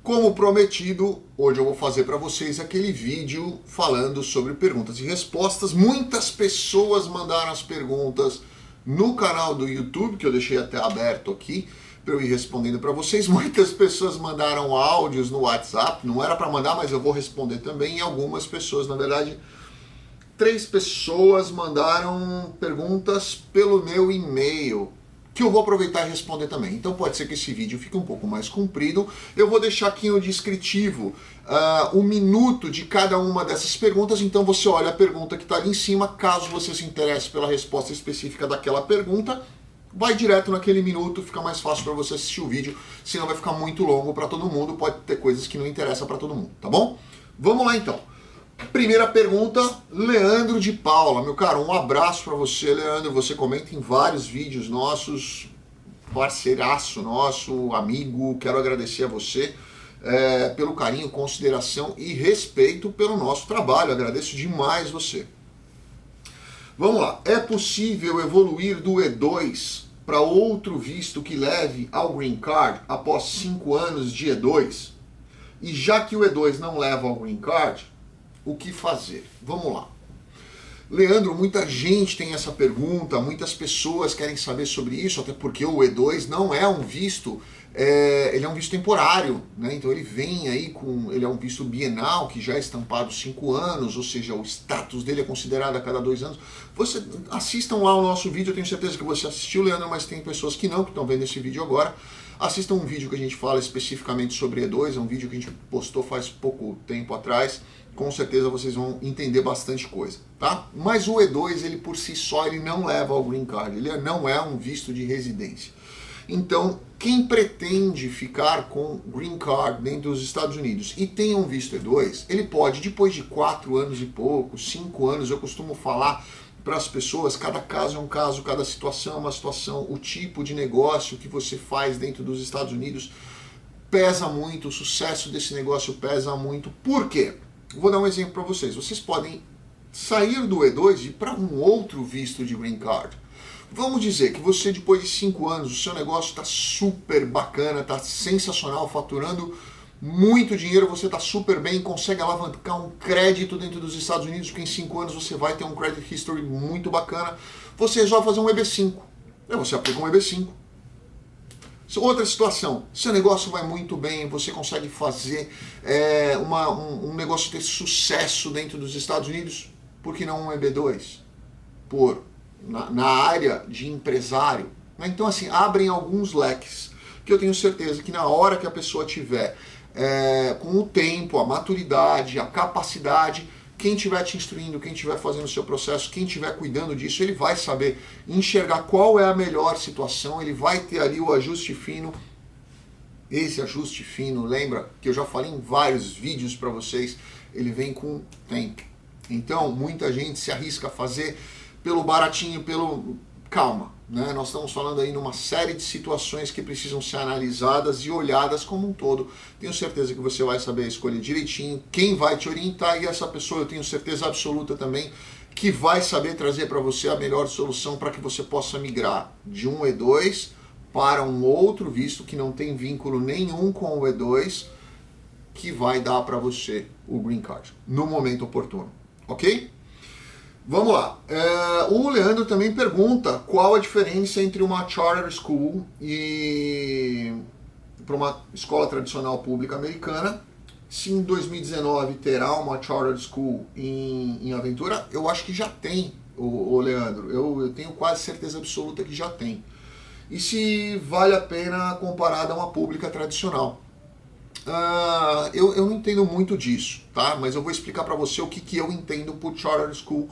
Como prometido, hoje eu vou fazer para vocês aquele vídeo falando sobre perguntas e respostas. Muitas pessoas mandaram as perguntas no canal do YouTube, que eu deixei até aberto aqui, para eu ir respondendo para vocês. Muitas pessoas mandaram áudios no WhatsApp, não era para mandar, mas eu vou responder também. E algumas pessoas, na verdade, 3 pessoas mandaram perguntas pelo meu e-mail, que eu vou aproveitar e responder também. Então pode ser que esse vídeo fique um pouco mais comprido. Eu vou deixar aqui no descritivo o minuto de cada uma dessas perguntas. Então você olha a pergunta que está ali em cima. Caso você se interesse pela resposta específica daquela pergunta, vai direto naquele minuto, fica mais fácil para você assistir o vídeo. Senão vai ficar muito longo para todo mundo. Pode ter coisas que não interessam para todo mundo, tá bom? Vamos lá então. Primeira pergunta, Leandro de Paula. Meu cara, um abraço para você, Leandro. Você comenta em vários vídeos nossos, parceiraço nosso, amigo. Quero agradecer a você pelo carinho, consideração e respeito pelo nosso trabalho. Agradeço demais você. Vamos lá. É possível evoluir do E2 para outro visto que leve ao Green Card após 5 anos de E2? E já que o E2 não leva ao Green Card, o que fazer? Vamos lá. Leandro, muita gente tem essa pergunta, muitas pessoas querem saber sobre isso, até porque o E2 não é um visto, ele é um visto temporário, né? Então ele vem aí ele é um visto bienal, que já é estampado 5 anos, ou seja, o status dele é considerado a cada 2 anos. Assistam lá o nosso vídeo, eu tenho certeza que você assistiu, Leandro, mas tem pessoas que não, que estão vendo esse vídeo agora. Assistam um vídeo que a gente fala especificamente sobre E2, é um vídeo que a gente postou faz pouco tempo atrás. Com certeza vocês vão entender bastante coisa, tá? Mas o E2, ele por si só, ele não leva ao Green Card, ele não é um visto de residência. Então, quem pretende ficar com Green Card dentro dos Estados Unidos e tem um visto E2, ele pode, depois de 4 anos e pouco, 5 anos, eu costumo falar para as pessoas, cada caso é um caso, cada situação é uma situação, o tipo de negócio que você faz dentro dos Estados Unidos pesa muito, o sucesso desse negócio pesa muito. Por quê? Vou dar um exemplo para vocês. Vocês podem sair do E2 e ir para um outro visto de Green Card. Vamos dizer que você, depois de 5 anos, o seu negócio está super bacana, está sensacional, faturando muito dinheiro, você está super bem, consegue alavancar um crédito dentro dos Estados Unidos, porque em 5 anos você vai ter um credit history muito bacana. Você resolve fazer um EB5. Aí você aplica um EB5. Outra situação, seu negócio vai muito bem, você consegue fazer um negócio ter sucesso dentro dos Estados Unidos, por que não um EB2? Na área de empresário. Né? Então, assim, abrem alguns leques, que eu tenho certeza que na hora que a pessoa tiver com o tempo, a maturidade, a capacidade, quem estiver te instruindo, quem estiver fazendo o seu processo, quem estiver cuidando disso, ele vai saber enxergar qual é a melhor situação, ele vai ter ali o ajuste fino. Esse ajuste fino, lembra que eu já falei em vários vídeos para vocês, ele vem com tempo. Então, muita gente se arrisca a fazer pelo baratinho, calma, né? Nós estamos falando aí numa série de situações que precisam ser analisadas e olhadas como um todo. Tenho certeza que você vai saber escolher direitinho quem vai te orientar, e essa pessoa eu tenho certeza absoluta também que vai saber trazer para você a melhor solução para que você possa migrar de um E2 para um outro visto que não tem vínculo nenhum com o E2, que vai dar para você o Green Card no momento oportuno, ok? Vamos lá. O Leandro também pergunta qual a diferença entre uma charter school e para uma escola tradicional pública americana. Se em 2019 terá uma charter school em Aventura, eu acho que já tem, o Leandro. Eu tenho quase certeza absoluta que já tem. E se vale a pena comparada a uma pública tradicional. Eu não entendo muito disso, tá? Mas eu vou explicar para você o que eu entendo por charter school,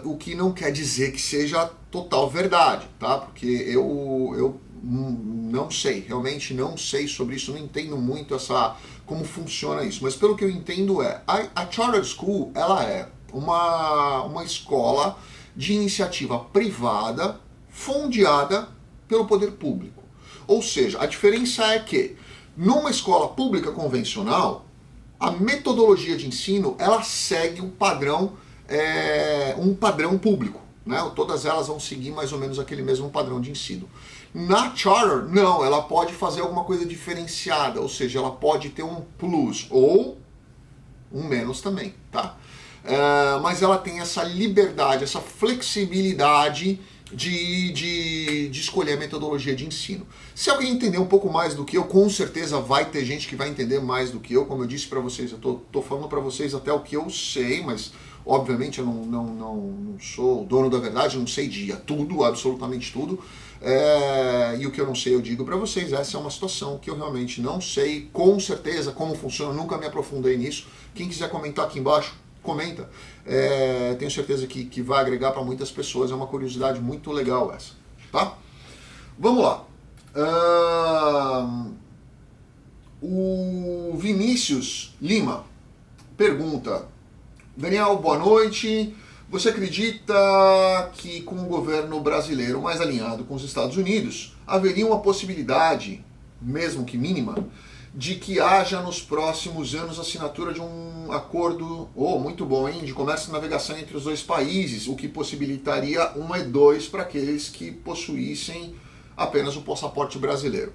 o que não quer dizer que seja total verdade, tá? Porque eu não sei, realmente não sei sobre isso, não entendo muito como funciona isso. Mas pelo que eu entendo a charter school, ela é uma escola de iniciativa privada fondeada pelo poder público. Ou seja, a diferença é que numa escola pública convencional, a metodologia de ensino ela segue um padrão público, né? Todas elas vão seguir mais ou menos aquele mesmo padrão de ensino. Na Charter, não, ela pode fazer alguma coisa diferenciada, ou seja, ela pode ter um plus ou um menos também, tá? Mas ela tem essa liberdade, essa flexibilidade de escolher a metodologia de ensino. Se alguém entender um pouco mais do que eu, com certeza vai ter gente que vai entender mais do que eu. Como eu disse para vocês, eu tô falando para vocês até o que eu sei, mas obviamente eu não sou o dono da verdade, eu não sei de tudo, absolutamente tudo. E o que eu não sei eu digo para vocês. Essa é uma situação que eu realmente não sei com certeza como funciona, nunca me aprofundei nisso. Quem quiser comentar aqui embaixo, comenta. Tenho certeza que vai agregar para muitas pessoas, é uma curiosidade muito legal essa, tá? Vamos lá. O Vinícius Lima pergunta: Daniel, boa noite. Você acredita que com o governo brasileiro mais alinhado com os Estados Unidos, haveria uma possibilidade, mesmo que mínima, de que haja nos próximos anos a assinatura de um acordo, muito bom, hein, de comércio e navegação entre os dois países, o que possibilitaria um E2 para aqueles que possuíssem apenas o passaporte brasileiro?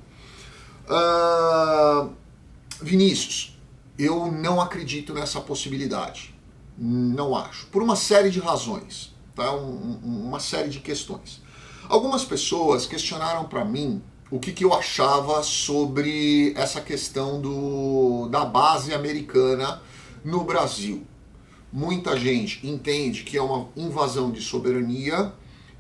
Vinícius, eu não acredito nessa possibilidade. Não acho. Por uma série de razões, tá? Uma série de questões. Algumas pessoas questionaram para mim o que eu achava sobre essa questão da base americana no Brasil. Muita gente entende que é uma invasão de soberania.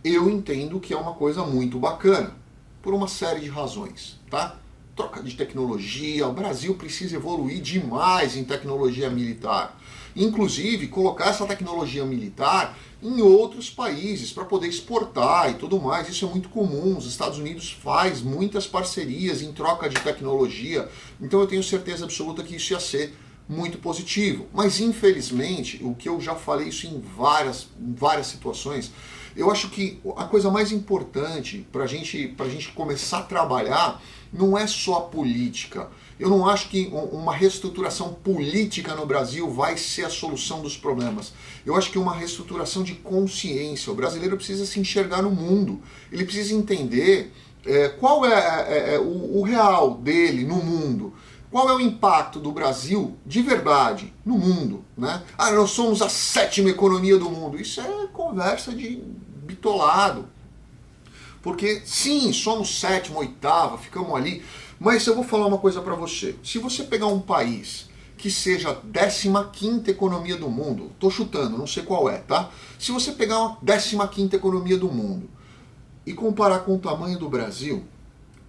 Eu entendo que é uma coisa muito bacana, por uma série de razões, tá? Troca de tecnologia, o Brasil precisa evoluir demais em tecnologia militar. Inclusive, colocar essa tecnologia militar em outros países para poder exportar e tudo mais. Isso é muito comum. Os Estados Unidos faz muitas parcerias em troca de tecnologia. Então eu tenho certeza absoluta que isso ia ser muito positivo. Mas infelizmente, o que eu já falei isso em várias situações, eu acho que a coisa mais importante para a gente começar a trabalhar não é só a política. Eu não acho que uma reestruturação política no Brasil vai ser a solução dos problemas. Eu acho que uma reestruturação de consciência. O brasileiro precisa se enxergar no mundo. Ele precisa entender qual é o real dele no mundo. Qual é o impacto do Brasil de verdade no mundo, né? Nós somos a 7ª economia do mundo. Isso é conversa de bitolado. Porque sim, somos 7ª, 8ª, ficamos ali. Mas eu vou falar uma coisa para você. Se você pegar um país que seja a 15ª economia do mundo, tô chutando, não sei qual é, tá? Se você pegar uma 15ª economia do mundo e comparar com o tamanho do Brasil,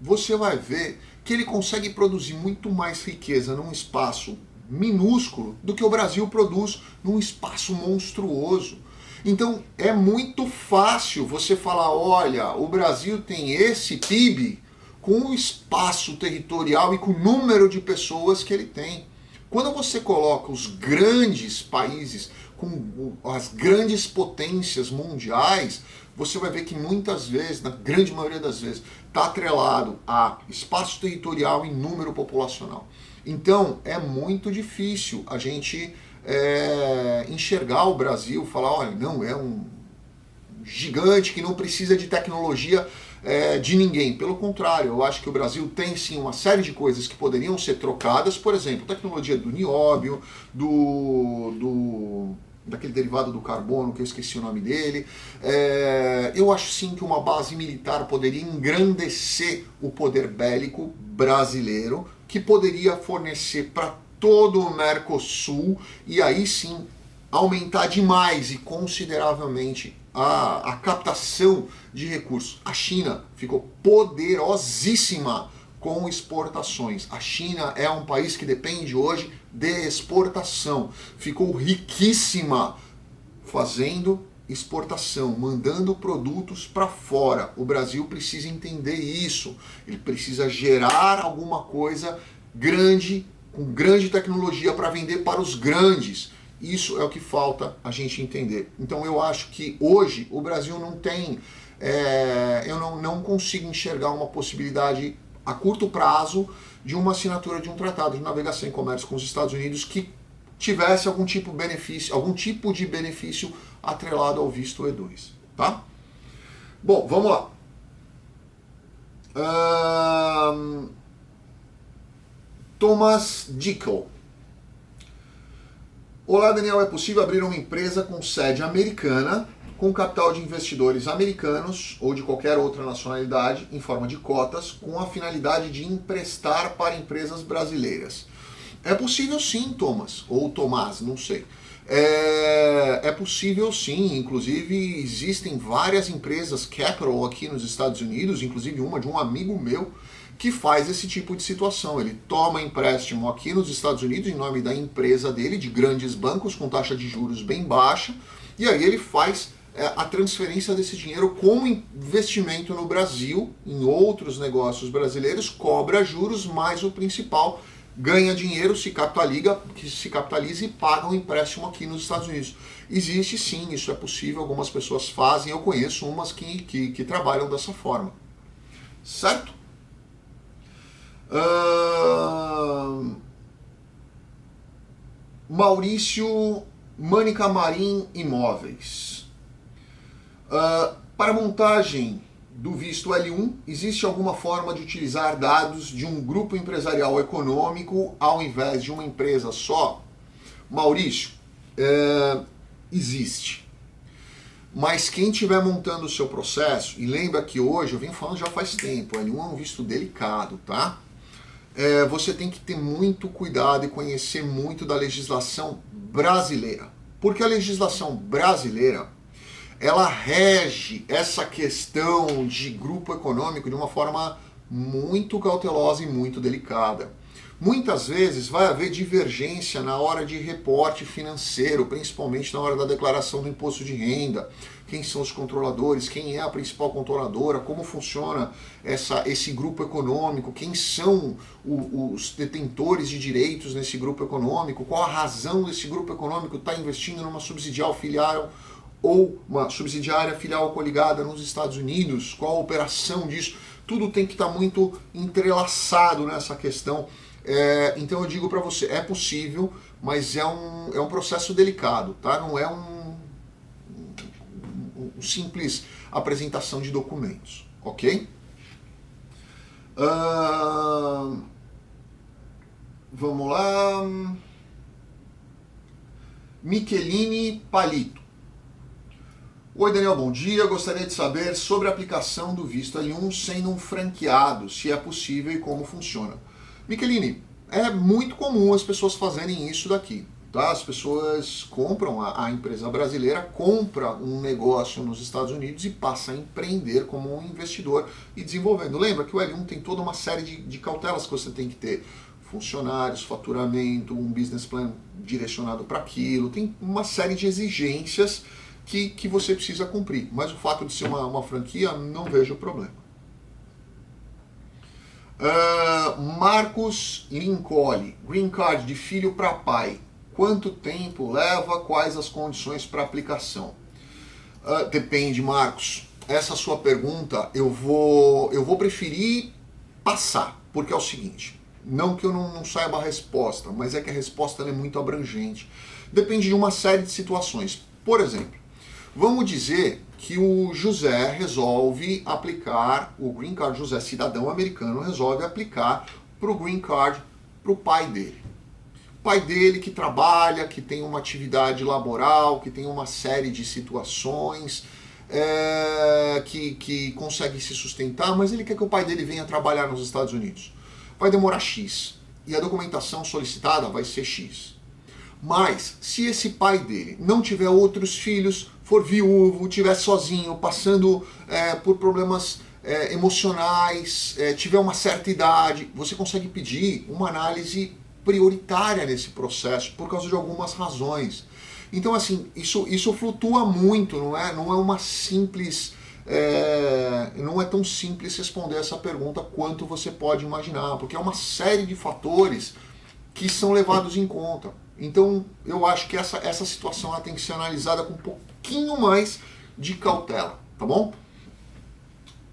você vai ver que ele consegue produzir muito mais riqueza num espaço minúsculo do que o Brasil produz num espaço monstruoso. Então é muito fácil você falar, olha, o Brasil tem esse PIB com o espaço territorial e com o número de pessoas que ele tem. Quando você coloca os grandes países com as grandes potências mundiais, você vai ver que muitas vezes, na grande maioria das vezes, está atrelado a espaço territorial e número populacional. Então é muito difícil a gente enxergar o Brasil, falar, olha, não, é um gigante que não precisa de tecnologia de ninguém. Pelo contrário, eu acho que o Brasil tem sim uma série de coisas que poderiam ser trocadas, por exemplo, tecnologia do nióbio, daquele derivado do carbono, que eu esqueci o nome dele. Eu acho sim que uma base militar poderia engrandecer o poder bélico brasileiro, que poderia fornecer para todo o Mercosul e aí sim aumentar demais e consideravelmente a captação de recursos. A China ficou poderosíssima com exportações. A China é um país que depende hoje de exportação. Ficou riquíssima fazendo exportação, mandando produtos para fora. O Brasil precisa entender isso. Ele precisa gerar alguma coisa grande, com grande tecnologia para vender para os grandes. Isso é o que falta a gente entender. Então eu acho que hoje o Brasil não tem, eu não consigo enxergar uma possibilidade a curto prazo de uma assinatura de um tratado de navegação e comércio com os Estados Unidos que tivesse algum tipo de benefício atrelado ao visto E2, tá? Bom, vamos lá. Thomas Dickel. Olá, Daniel, é possível abrir uma empresa com sede americana, com capital de investidores americanos ou de qualquer outra nacionalidade, em forma de cotas, com a finalidade de emprestar para empresas brasileiras? É possível sim, Thomas, ou Tomás, não sei. É possível sim, inclusive existem várias empresas capital aqui nos Estados Unidos, inclusive uma de um amigo meu, que faz esse tipo de situação. Ele toma empréstimo aqui nos Estados Unidos em nome da empresa dele, de grandes bancos com taxa de juros bem baixa, e aí ele faz a transferência desse dinheiro como investimento no Brasil, em outros negócios brasileiros, cobra juros, mais o principal, ganha dinheiro, se capitaliza e paga um empréstimo aqui nos Estados Unidos. Existe sim, isso é possível, algumas pessoas fazem, eu conheço umas que trabalham dessa forma. Certo? Maurício Manicamarim Imóveis. Para montagem do visto L1, existe alguma forma de utilizar dados de um grupo empresarial econômico ao invés de uma empresa só? Maurício, existe. Mas quem estiver montando o seu processo, e lembra que hoje, eu venho falando já faz tempo, L1 é um visto delicado, tá? Você tem que ter muito cuidado e conhecer muito da legislação brasileira. Porque a legislação brasileira, ela rege essa questão de grupo econômico de uma forma muito cautelosa e muito delicada. Muitas vezes vai haver divergência na hora de reporte financeiro, principalmente na hora da declaração do imposto de renda. Quem são os controladores, quem é a principal controladora, como funciona esse grupo econômico, quem são os detentores de direitos nesse grupo econômico, qual a razão desse grupo econômico estar investindo numa subsidiária filial ou uma subsidiária filial coligada nos Estados Unidos, qual a operação disso, tudo tem que estar muito entrelaçado nessa questão. Então eu digo para você, é possível, mas é um processo delicado, tá? Não é um simples apresentação de documentos, ok? Vamos lá. Michelini Palito. Oi, Daniel, bom dia. Gostaria de saber sobre a aplicação do visto L1 sendo um franqueado, se é possível e como funciona. Michelini, é muito comum as pessoas fazerem isso daqui. Tá? As pessoas compram, a empresa brasileira compra um negócio nos Estados Unidos e passa a empreender como um investidor e desenvolvendo. Lembra que o L1 tem toda uma série de cautelas que você tem que ter. Funcionários, faturamento, um business plan direcionado para aquilo. Tem uma série de exigências que você precisa cumprir. Mas o fato de ser uma franquia, não vejo problema. Marcos Lincoln, Green Card de filho para pai. Quanto tempo leva? Quais as condições para aplicação? Depende, Marcos. Essa sua pergunta eu vou preferir passar, porque é o seguinte, não que eu não saiba a resposta, mas é que a resposta é muito abrangente. Depende de uma série de situações. Por exemplo, vamos dizer que o José resolve aplicar, o Green Card, José, cidadão americano, resolve aplicar para o Green Card para o pai dele. O pai dele que trabalha, que tem uma atividade laboral, que tem uma série de situações, que consegue se sustentar, mas ele quer que o pai dele venha trabalhar nos Estados Unidos. Vai demorar X, e a documentação solicitada vai ser X. Mas, se esse pai dele não tiver outros filhos, for viúvo, estiver sozinho, passando por problemas emocionais, tiver uma certa idade, você consegue pedir uma análise prioritária nesse processo, por causa de algumas razões. Então, assim, isso flutua muito, não é uma simples... não é tão simples responder essa pergunta quanto você pode imaginar, porque é uma série de fatores que são levados em conta. Então, eu acho que essa situação ela tem que ser analisada com um pouquinho mais de cautela, tá bom?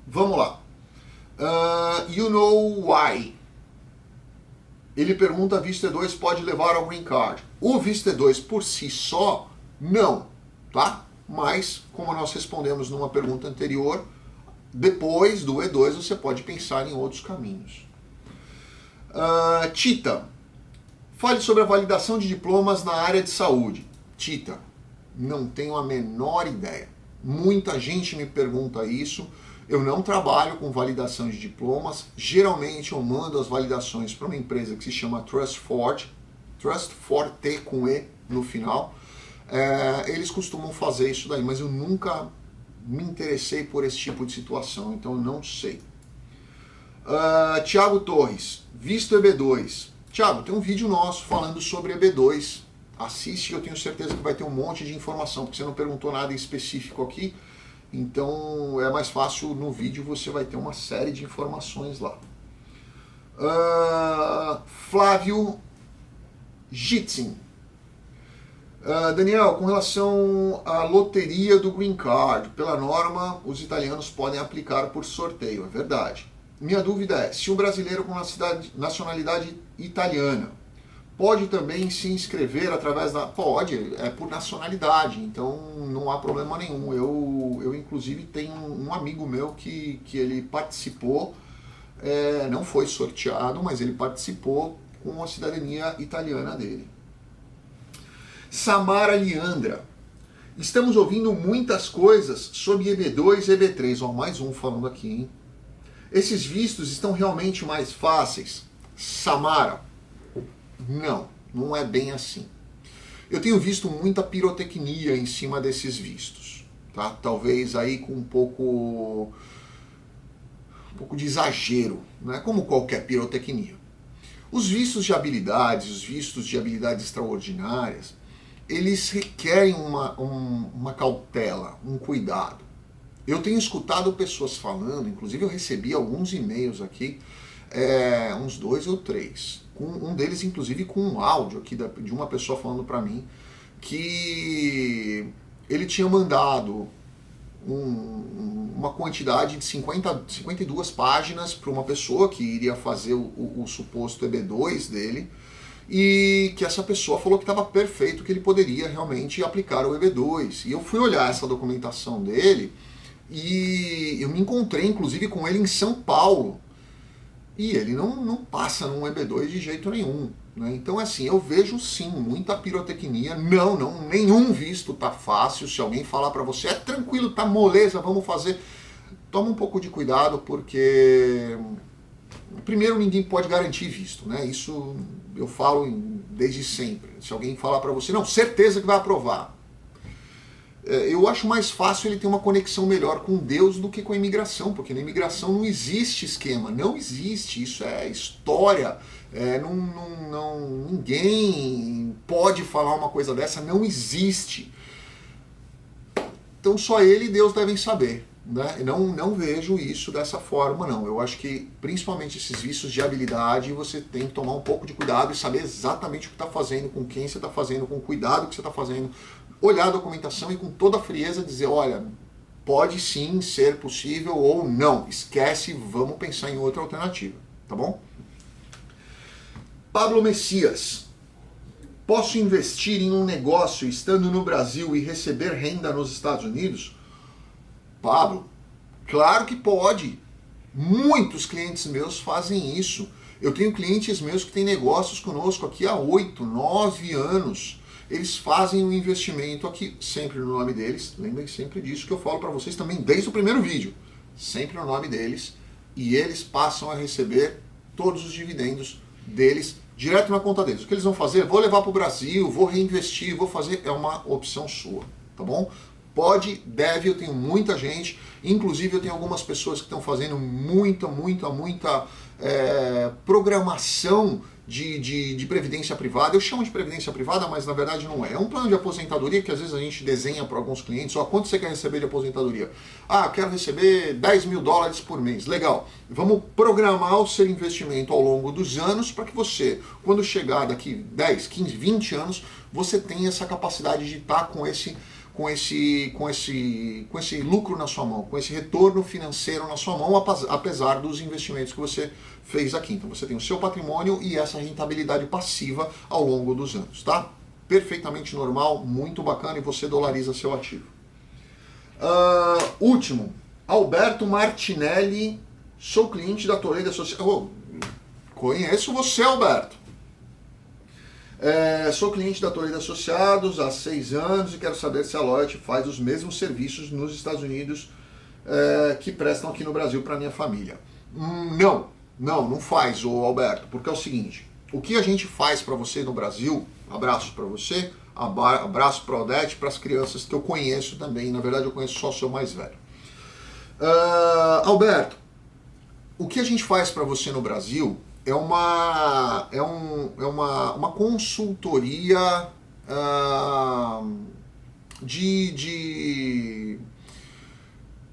Vamos lá. You know why? Ele pergunta, visto E2 pode levar ao Green Card? O visto E2 por si só, não, tá? Mas, como nós respondemos numa pergunta anterior, Depois do E2 você pode pensar em outros caminhos. Tita, fale sobre a validação de diplomas na área de saúde. Tita, não tenho a menor ideia. Muita gente me pergunta isso. Eu não trabalho com validação de diplomas. Geralmente eu mando as validações para uma empresa que se chama Trustforte, Trustforte com E no final. Eles costumam fazer isso daí, mas eu nunca me interessei por esse tipo de situação, então eu não sei. Tiago Torres, visto EB2. Tiago, tem um vídeo nosso falando sobre EB2. Assiste, eu tenho certeza que vai ter um monte de informação, porque você não perguntou nada em específico aqui, então é mais fácil no vídeo, você vai ter uma série de informações lá. Flávio Gitzin. Daniel, com relação à loteria do Green Card, pela norma, os italianos podem aplicar por sorteio, é verdade. Minha dúvida é, se um brasileiro com nacionalidade italiana pode também se inscrever através da... Pode, é por nacionalidade, então não há problema nenhum. Eu inclusive, tenho um amigo meu que ele participou, não foi sorteado, mas ele participou com a cidadania italiana dele. Samara Leandra, estamos ouvindo muitas coisas sobre EB2 e EB3. Ó, mais um falando aqui, hein? Esses vistos estão realmente mais fáceis? Samara, não é bem assim. Eu tenho visto muita pirotecnia em cima desses vistos, tá? Talvez aí com um pouco de exagero, né? Como qualquer pirotecnia. Os vistos de habilidades, os vistos de habilidades extraordinárias, eles requerem uma cautela, um cuidado. Eu tenho escutado pessoas falando, inclusive eu recebi alguns e-mails aqui, uns 2 ou 3, um deles inclusive com um áudio aqui de uma pessoa falando para mim que ele tinha mandado uma quantidade de 52 páginas para uma pessoa que iria fazer o suposto EB2 dele, e que essa pessoa falou que estava perfeito, que ele poderia realmente aplicar o EB2. E eu fui olhar essa documentação dele e eu me encontrei inclusive com ele em São Paulo, e ele não passa num EB2 de jeito nenhum, né? Então assim, eu vejo sim muita pirotecnia. Nenhum visto tá fácil. Se alguém falar para você, tranquilo, tá moleza, vamos fazer, toma um pouco de cuidado, porque primeiro, ninguém pode garantir visto, né? Isso eu falo desde sempre. Se alguém falar para você, não, certeza que vai aprovar. Eu acho mais fácil ele ter uma conexão melhor com Deus do que com a imigração, porque na imigração não existe esquema, não existe, isso é história, ninguém pode falar uma coisa dessa, não existe. Então só ele e Deus devem saber. Né? Não vejo isso dessa forma, não. Eu acho que, principalmente esses vistos de habilidade, você tem que tomar um pouco de cuidado e saber exatamente o que está fazendo, com quem você está fazendo, com o cuidado que você está fazendo, olhar a documentação e com toda a frieza dizer, olha, pode sim ser possível ou não, esquece, vamos pensar em outra alternativa, tá bom? Pablo Messias, posso investir em um negócio estando no Brasil e receber renda nos Estados Unidos? Pablo, claro que pode. Muitos clientes meus fazem isso. Eu tenho clientes meus que têm negócios conosco aqui há 8, 9 anos. Eles fazem um investimento aqui, sempre no nome deles. Lembrem sempre disso que eu falo para vocês também desde o primeiro vídeo. Sempre no nome deles. E eles passam a receber todos os dividendos deles direto na conta deles. O que eles vão fazer? Vou levar para o Brasil, vou reinvestir, vou fazer. É uma opção sua, tá bom? Pode, deve, eu tenho muita gente, inclusive eu tenho algumas pessoas que estão fazendo muita programação de previdência privada. Eu chamo de previdência privada, mas na verdade não é. É um plano de aposentadoria que às vezes a gente desenha para alguns clientes. Ó, quanto você quer receber de aposentadoria? Ah, quero receber 10 mil dólares por mês. Legal. Vamos programar o seu investimento ao longo dos anos para que você, quando chegar daqui 10, 15, 20 anos, você tenha essa capacidade de estar com esse lucro na sua mão, com esse retorno financeiro na sua mão, apesar dos investimentos que você fez aqui. Então você tem o seu patrimônio e essa rentabilidade passiva ao longo dos anos, tá? Perfeitamente normal, muito bacana, e você dolariza seu ativo. Último, Alberto Martinelli, sou cliente da Toledo Associados. Oh, conheço você, Alberto. Sou cliente da Toledo Associados há 6 anos e quero saber se a Loyalty faz os mesmos serviços nos Estados Unidos que prestam aqui no Brasil para minha família. Não faz, Alberto, porque é o seguinte, o que a gente faz para você no Brasil, abraço para você, abraço para a Odete, para as crianças que eu conheço também, na verdade eu conheço só o seu mais velho. Alberto, o que a gente faz para você no Brasil é uma consultoria de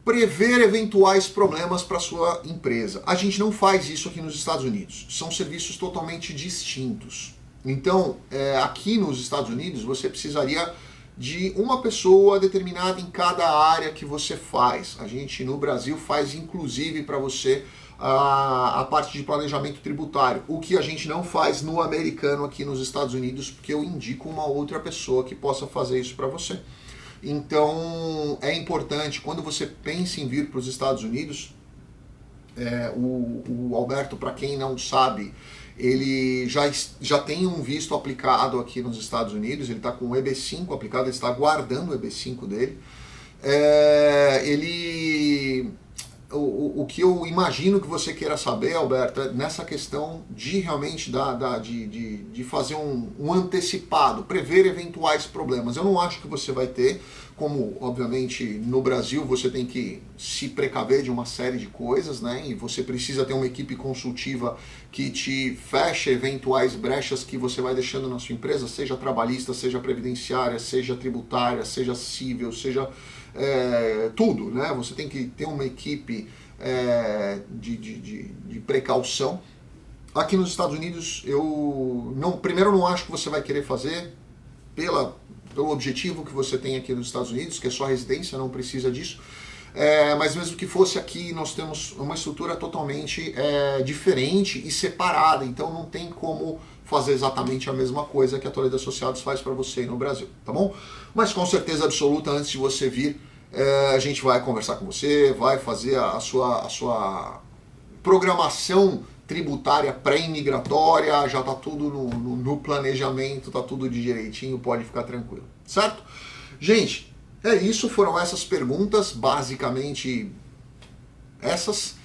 prever eventuais problemas para sua empresa. A gente não faz isso aqui nos Estados Unidos. São serviços totalmente distintos. Então, aqui nos Estados Unidos, você precisaria de uma pessoa determinada em cada área que você faz. A gente no Brasil faz inclusive para você a parte de planejamento tributário, o que a gente não faz no americano aqui nos Estados Unidos, porque eu indico uma outra pessoa que possa fazer isso para você. Então é importante, quando você pensa em vir para os Estados Unidos, o Alberto, para quem não sabe, ele já tem um visto aplicado aqui nos Estados Unidos, ele está com o EB5 aplicado, ele está guardando o EB5 dele. O que eu imagino que você queira saber, Alberto, é nessa questão de realmente de fazer um antecipado, prever eventuais problemas. Eu não acho que você vai ter, como obviamente no Brasil você tem que se precaver de uma série de coisas, né? E você precisa ter uma equipe consultiva que te feche eventuais brechas que você vai deixando na sua empresa, seja trabalhista, seja previdenciária, seja tributária, seja civil, seja tudo, né? Você tem que ter uma equipe de precaução. Aqui nos Estados Unidos, primeiro eu não acho que você vai querer fazer pelo objetivo que você tem aqui nos Estados Unidos, que é só residência, não precisa disso. Mas mesmo que fosse aqui, nós temos uma estrutura totalmente diferente e separada, então não tem como fazer exatamente a mesma coisa que a Toledo Associados faz para você aí no Brasil, tá bom? Mas com certeza absoluta, antes de você vir, a gente vai conversar com você, vai fazer a sua programação tributária pré-imigratória, já está tudo no planejamento, está tudo de direitinho, pode ficar tranquilo, certo? Gente, é isso, foram essas perguntas, basicamente essas.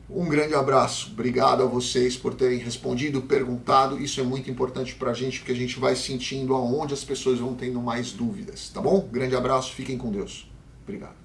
Um grande abraço, obrigado a vocês por terem respondido, perguntado, isso é muito importante pra gente, porque a gente vai sentindo aonde as pessoas vão tendo mais dúvidas, tá bom? Grande abraço, fiquem com Deus. Obrigado.